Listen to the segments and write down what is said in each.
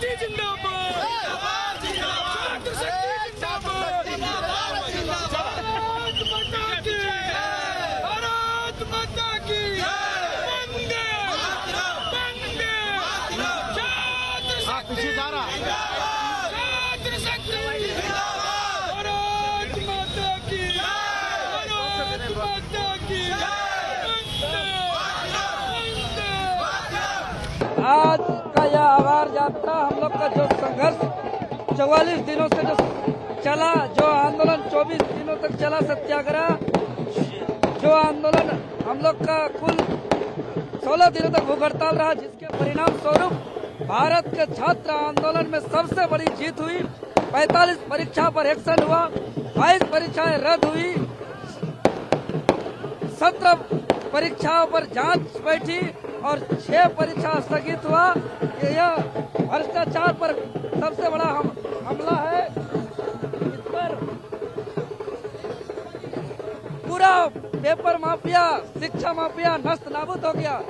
शक्ति जिंदाबाद, छात्र शक्ति जिंदाबाद, भारत माता की, भारत माता की, वंदे वंदे, छात्र शक्ति, छात्र शक्ति, भारत माता की, भारत माता की, आज का यह आभार यात्रा हम लोग का जो संघर्ष 44 दिनों से जो चला, जो आंदोलन 24 दिनों तक चला, सत्याग्रह, जो आंदोलन हम लोग का कुल 16 दिनों तक भूख हड़ताल रहा, जिसके परिणाम स्वरूप भारत के छात्र आंदोलन में सबसे बड़ी जीत हुई। 45 परीक्षा पर एक्शन हुआ, 22 परीक्षाएं रद्द हुई, 17 परीक्षाओं पर जांच बैठी और 6 परीक्षा स्थगित हुआ। यह भ्रष्टाचार पर सबसे बड़ा हमला है। इस पर पूरा पेपर माफिया, शिक्षा माफिया नष्ट नाबूद हो गया।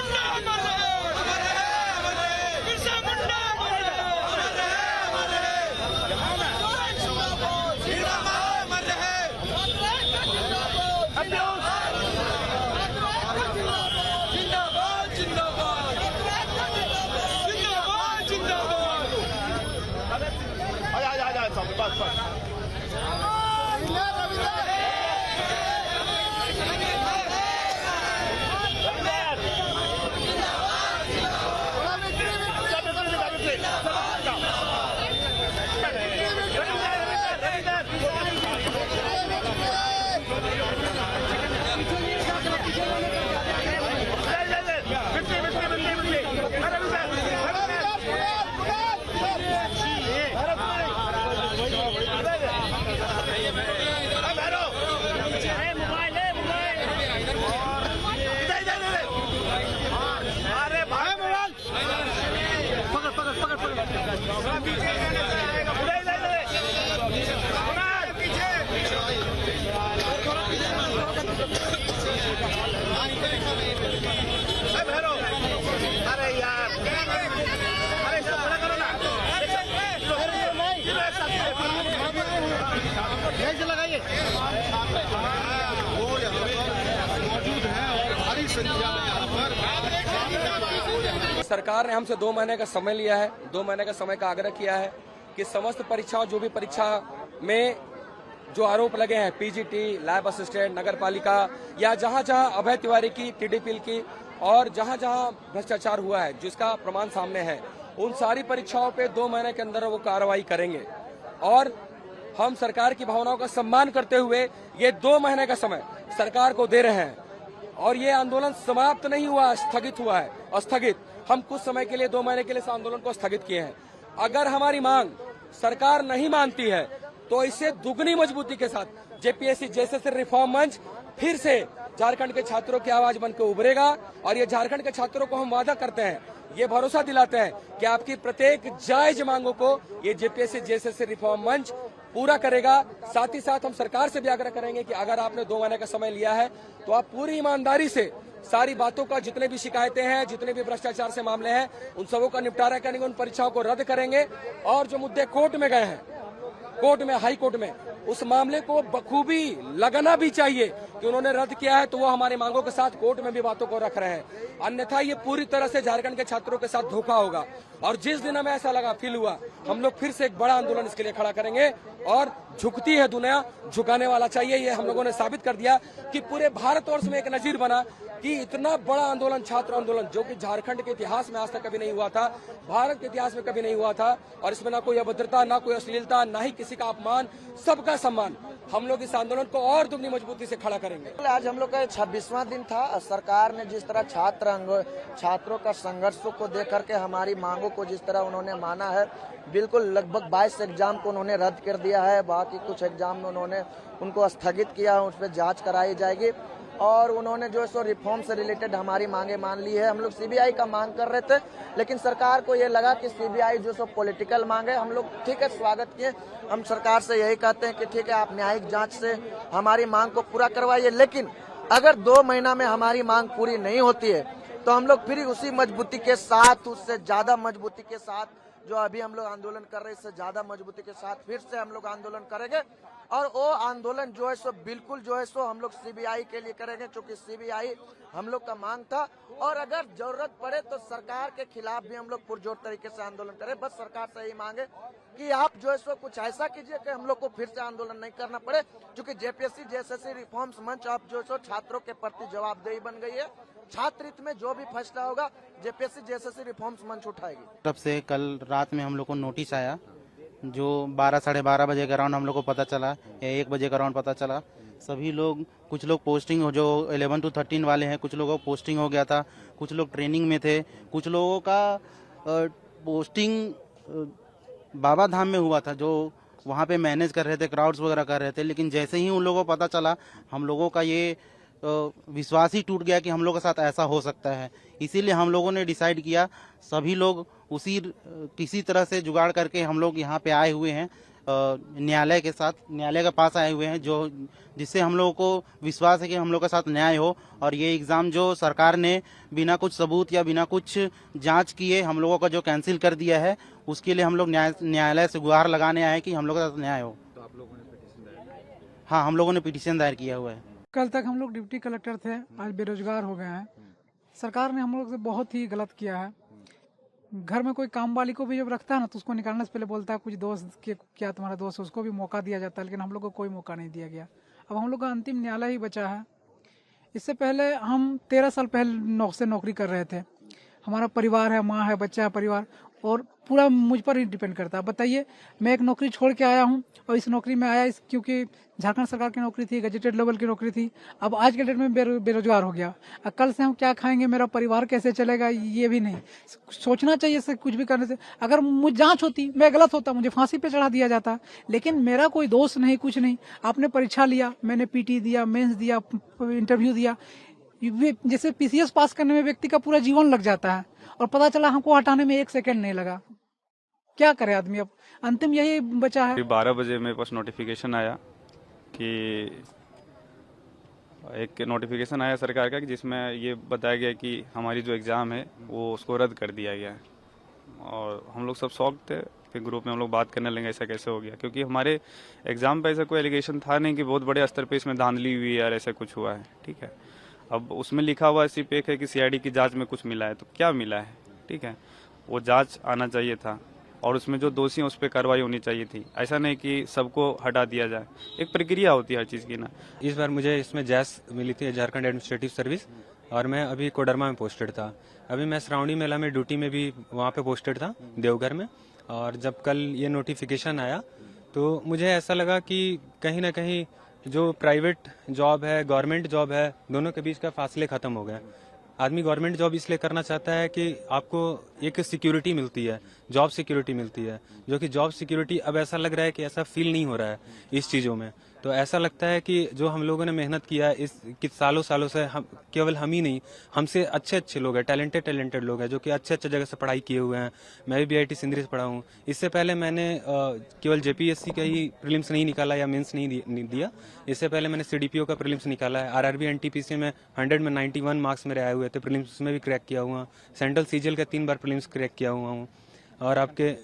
सरकार ने हमसे 2 महीने का समय लिया है, 2 महीने का समय का आग्रह किया है कि समस्त परीक्षाओं, जो भी परीक्षा में जो आरोप लगे हैं, पीजीटी, लैब असिस्टेंट, नगर पालिका या जहां जहां अभय तिवारी की, टीडीपीएल की और जहां जहां भ्रष्टाचार हुआ है जिसका प्रमाण सामने है, उन सारी परीक्षाओं पे 2 महीने के अंदर वो कार्रवाई करेंगे। और हम सरकार की भावनाओं का सम्मान करते हुए ये 2 महीने का समय सरकार को दे रहे हैं। और ये आंदोलन समाप्त नहीं हुआ, स्थगित हुआ है। अस्थगित हम कुछ समय के लिए 2 महीने के लिए इस आंदोलन को स्थगित किए हैं। अगर हमारी मांग सरकार नहीं मानती है तो इसे दुगनी मजबूती के साथ जेपीएससी जैसे रिफॉर्म मंच फिर से झारखंड के छात्रों की आवाज बनकर उभरेगा। और ये झारखंड के छात्रों को हम वादा करते हैं, ये भरोसा दिलाते हैं कि आपकी प्रत्येक जायज मांगों को ये जेपीएससी जैसे रिफॉर्म मंच पूरा करेगा। साथ ही साथ हम सरकार से भी आग्रह करेंगे कि अगर आपने 2 महीने का समय लिया है तो आप पूरी ईमानदारी से सारी बातों का, जितने भी शिकायतें हैं, जितने भी भ्रष्टाचार से मामले हैं, उन सबों का निपटारा करेंगे, उन परीक्षाओं को रद्द करेंगे। और जो मुद्दे कोर्ट में गए हैं, कोर्ट में, हाई कोर्ट में, उस मामले को बखूबी लगना भी चाहिए कि उन्होंने रद्द किया है तो वो हमारी मांगों के साथ कोर्ट में भी बातों को रख रहे हैं। अन्यथा ये पूरी तरह से झारखंड के छात्रों के साथ धोखा होगा। और जिस दिन हमें ऐसा लगा, फील हुआ, हम लोग फिर से एक बड़ा आंदोलन इसके लिए खड़ा करेंगे। और झुकती है दुनिया, झुकाने वाला चाहिए। ये हम लोगों ने साबित कर दिया कि पूरे भारतवर्ष में एक नजीर बना कि इतना बड़ा आंदोलन, छात्र आंदोलन, जो कि झारखंड के इतिहास में आज तक कभी नहीं हुआ था, भारत के इतिहास में कभी नहीं हुआ था। और इसमें ना कोई अभद्रता, ना कोई अश्लीलता, ना ही किसी का अपमान, सबका सम्मान। हम लोग इस आंदोलन को और दुगनी मजबूती से खड़ा करेंगे। आज हम लोग का 26वां दिन था। सरकार ने जिस तरह छात्रों का संघर्षों को देख करके हमारी मांगों को जिस तरह उन्होंने माना है, बिल्कुल लगभग 22 एग्जाम को उन्होंने रद्द कर दिया है। बाकी कुछ एग्जाम में उन्होंने उनको स्थगित किया है, उस पर जांच कराई जाएगी। और उन्होंने जो सो रिफॉर्म से रिलेटेड हमारी मांगे मान ली है। हम लोग सीबीआई का मांग कर रहे थे, लेकिन सरकार को ये लगा कि सीबीआई जो सो पॉलिटिकल मांगे। हम लोग ठीक है, स्वागत किए। हम सरकार से यही कहते हैं कि ठीक है, आप न्यायिक जांच से हमारी मांग को पूरा करवाइए, लेकिन अगर 2 महीना में हमारी मांग पूरी नहीं होती है तो हम लोग फिर उसी मजबूती के साथ, उससे ज्यादा मजबूती के साथ जो अभी हम लोग आंदोलन कर रहे हैं इससे ज्यादा मजबूती के साथ फिर से हम लोग आंदोलन करेंगे। और वो आंदोलन जो है सो बिल्कुल जो है सो हम लोग सीबीआई के लिए करेंगे, क्योंकि सीबीआई हम लोग का मांग था। और अगर जरूरत पड़े तो सरकार के खिलाफ भी हम लोग पुरजोर तरीके से आंदोलन करें। बस सरकार से यही मांगे कि आप जो है सो कुछ ऐसा कीजिए कि हम लोग को फिर से आंदोलन नहीं करना पड़े, क्योंकि जेपीएससी जेएसएससी रिफॉर्म्स मंच अब जो सो छात्रों के प्रति जवाबदेही बन गई है। छात्र हित में जो भी फैसला होगा जेपीएससी जेएसएससी रिफॉर्म्स मंच उठाएगी। तब से कल रात में हम लोग को नोटिस आया, जो 12 साढ़े 12 बजे के अराउंड हम लोग को पता चला या 1 बजे के अराउंड पता चला। सभी लोग, कुछ लोग पोस्टिंग हो, जो 11 to 13 वाले हैं, कुछ लोगों को पोस्टिंग हो गया था, कुछ लोग ट्रेनिंग में थे, कुछ लोगों का पोस्टिंग बाबा धाम में हुआ था, जो वहाँ पे मैनेज कर रहे थे, क्राउड्स वगैरह कर रहे थे। लेकिन जैसे ही उन लोगों को पता चला, हम लोगों का ये विश्वास ही टूट गया कि हम लोगों के साथ ऐसा हो सकता है। इसीलिए हम लोगों ने डिसाइड किया, सभी लोग किसी तरह से जुगाड़ करके हम लोग यहाँ पे आए हुए हैं, न्यायालय के पास आए हुए हैं, जिससे हम लोगों को विश्वास है कि हम लोग के साथ न्याय हो। और ये एग्ज़ाम जो सरकार ने बिना कुछ सबूत या बिना कुछ जांच किए हम लोगों का जो कैंसिल कर दिया है, उसके लिए हम लोग न्यायालय से गुहार लगाने आए हैं कि हम लोग के साथ न्याय हो। तो आप लोगों ने पिटीशन दायर किया? हाँ, हम लोगों ने पिटीशन दायर किया हुआ है। कल तक हम लोग डिप्टी कलेक्टर थे, आज बेरोजगार हो गए हैं। सरकार ने हम लोग से बहुत ही गलत किया है। घर में कोई काम वाली को भी जब रखता है ना, तो उसको निकालने से पहले बोलता है कुछ दोस्त के, क्या तुम्हारा दोस्त, उसको भी मौका दिया जाता है। लेकिन हम लोग को कोई मौका नहीं दिया गया। अब हम लोग का अंतिम न्यायालय ही बचा है। इससे पहले हम 13 साल पहले से नौकरी कर रहे थे। हमारा परिवार है, माँ है, बच्चा है, परिवार, और पूरा मुझ पर ही डिपेंड करता है। बताइए, मैं एक नौकरी छोड़ के आया हूँ, और इस नौकरी में आया क्योंकि झारखंड सरकार की नौकरी थी, गजेटेड लेवल की नौकरी थी। अब आज के डेट में बेरोजगार हो गया। अब कल से हम क्या खाएंगे, मेरा परिवार कैसे चलेगा, ये भी नहीं सोचना चाहिए। इससे कुछ भी करने से, अगर मुझ जांच होती, मैं गलत होता, मुझे फांसी पे चढ़ा दिया जाता। लेकिन मेरा कोई दोष नहीं, कुछ नहीं। आपने परीक्षा लिया, मैंने पीटी दिया, मेंस दिया, इंटरव्यू दिया। जैसे पीसीएस पास करने में व्यक्ति का पूरा जीवन लग जाता है, और पता चला हमको हटाने में 1 सेकंड नहीं लगा। क्या करे आदमी? अब अंतिम यही बचा है। 12 बजे मेरे पास नोटिफिकेशन आया कि एक नोटिफिकेशन आया सरकार का, कि जिसमें ये बताया गया कि हमारी जो एग्ज़ाम है वो उसको रद्द कर दिया गया है। और हम लोग सब शॉक थे। फिर ग्रुप में हम लोग बात करने लगे ऐसा कैसे हो गया, क्योंकि हमारे एग्ज़ाम पे ऐसा कोई एलिगेशन था नहीं कि बहुत बड़े स्तर पे इसमें धांधली हुई है और ऐसा कुछ हुआ है। ठीक है, अब उसमें लिखा हुआ सिर्फ एक है कि सीआईडी की जांच में कुछ मिला है। तो क्या मिला है? ठीक है, वो जांच आना चाहिए था, और उसमें जो दोषी हैं उस पर कार्रवाई होनी चाहिए थी। ऐसा नहीं कि सबको हटा दिया जाए। एक प्रक्रिया होती है हर चीज़ की ना। इस बार मुझे इसमें जैस मिली थी, झारखंड एडमिनिस्ट्रेटिव सर्विस, और मैं अभी कोडरमा में पोस्टेड था। अभी मैं श्रावणी मेला में ड्यूटी में भी वहाँ पे पोस्टेड था, देवघर में। और जब कल ये नोटिफिकेशन आया तो मुझे ऐसा लगा कि कहीं ना कहीं जो प्राइवेट जॉब है, गवर्नमेंट जॉब है, दोनों के बीच का फासले खत्म हो गए। आदमी गवर्नमेंट जॉब इसलिए करना चाहता है कि आपको एक सिक्योरिटी मिलती है, जॉब सिक्योरिटी मिलती है, जो कि जॉब सिक्योरिटी अब ऐसा लग रहा है कि ऐसा फील नहीं हो रहा है इस चीज़ों में। तो ऐसा लगता है कि जो हम लोगों ने मेहनत किया इस सालों से, हम केवल हम ही नहीं, हमसे अच्छे लोग हैं, टैलेंटेड लोग हैं, जो कि अच्छे जगह से पढ़ाई किए हुए हैं। मैं भी बीआईटी सिंदरी से पढ़ा हूँ। इससे पहले मैंने केवल जेपीएससी का ही प्रीलिम्स नहीं निकाला या मेंस नहीं दिया। इससे पहले मैंने सीडीपीओ का प्रीलिम्स निकाला है। आरआरबी एनटीपीसी में 100 में 91 मार्क्स मेरे आए हुए थे, प्रीलिम्स में भी क्रैक किया हुआ। सेंट्रल सीजीएल का 3 बार प्रीलिम्स क्रैक किया हुआ हूँ। और आपके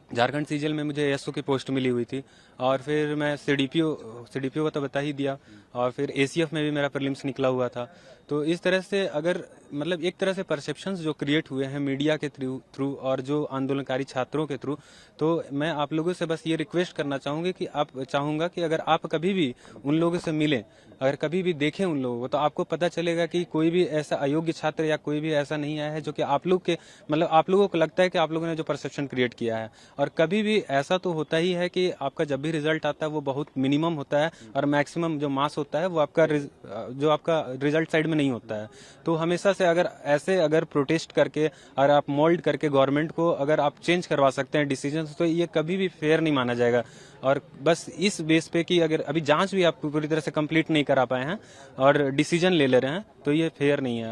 झारखंड सीजीएल में मुझे एसओ की पोस्ट मिली हुई थी। और फिर मैं सीडीपीओ का तो बता ही दिया। और फिर एसीएफ में भी मेरा प्रीलिम्स निकला हुआ था। तो इस तरह से अगर मतलब एक तरह से परसेप्शंस जो क्रिएट हुए हैं मीडिया के थ्रू और जो आंदोलनकारी छात्रों के थ्रू, तो मैं आप लोगों से बस ये रिक्वेस्ट करना चाहूँगा कि अगर आप कभी भी उन लोगों से मिलें, अगर कभी भी देखें उन लोगों को, तो आपको पता चलेगा कि कोई भी ऐसा अयोग्य छात्र या कोई भी ऐसा नहीं आया है जो कि आप लोग के मतलब आप लोगों को लगता है कि आप लोगों ने जो परसेप्शन क्रिएट किया है। और कभी भी ऐसा तो होता ही है कि आपका जब भी रिजल्ट आता है वो बहुत मिनिमम होता है, और मैक्सिमम जो मास होता है वो आपका रिजल्ट साइड में नहीं होता है। तो हमेशा से अगर प्रोटेस्ट करके और आप मोल्ड करके गवर्नमेंट को अगर आप चेंज करवा सकते हैं डिसीजन, तो ये कभी भी फेयर नहीं माना जाएगा। और बस इस बेस पे कि अगर अभी जांच भी आप पूरी तरह से कंप्लीट नहीं करा पाए हैं और डिसीजन ले रहे हैं, तो ये फेयर नहीं है।